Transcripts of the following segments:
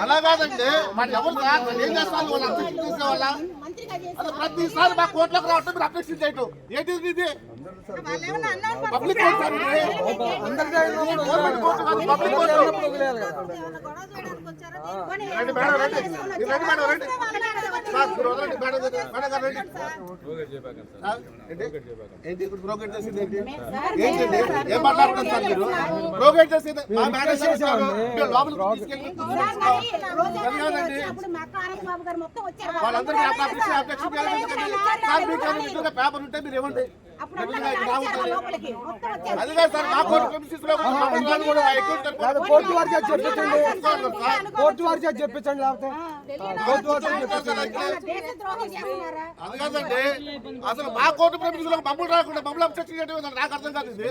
అలా కాదండి మరి ఎవరు ఏం చేస్తారు వాళ్ళు అప్డేషన్ చేసే వాళ్ళ ప్రతిసారి మా కోర్టులోకి రావటం మీరు అప్డేషన్ చేయటం ఏంటి ఇది పబ్లిక్ ఏంటి ఇప్పుడు ప్రోగ్రెట్ చేసింది ఏంటి ఏం మాట్లాడుతున్నారు సార్ మీరు ప్రోగ్రెట్ చేసింది మా మేనేజర్ లోపలికి తీసుకెళ్ళి వాళ్ళందరికీ పేపర్ ఉంటే మీరు ఇవ్వండి అది కాదు సార్ మా కోర్టు వారికి చెప్పించండి కోర్టు వారికి చెప్పించండి అది కాదండి అసలు మా కోర్టు ప్రమిషన్లో మమ్మల్ని రాకుండా మమ్మల్ని అబ్జెక్షన్ చేయడం నాకు అర్థం కాదు ఇది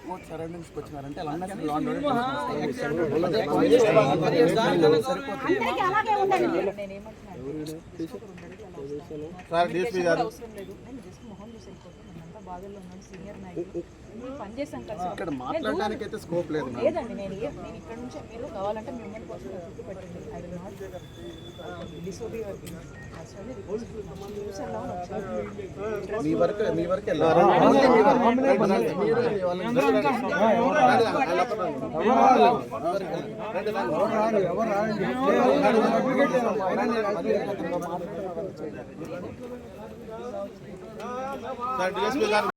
కోర్టు సరౌండింగ్స్ వచ్చినారంటే ఇక్కడ మాట్లాడడానికి అయితే స్కోప్ లేదు లేదండి. నేను ఇక్కడ నుంచి మీరు కావాలంటే మిమ్మల్ని కోసం పెట్టండి. I will not disobey your మీ వరకు సార్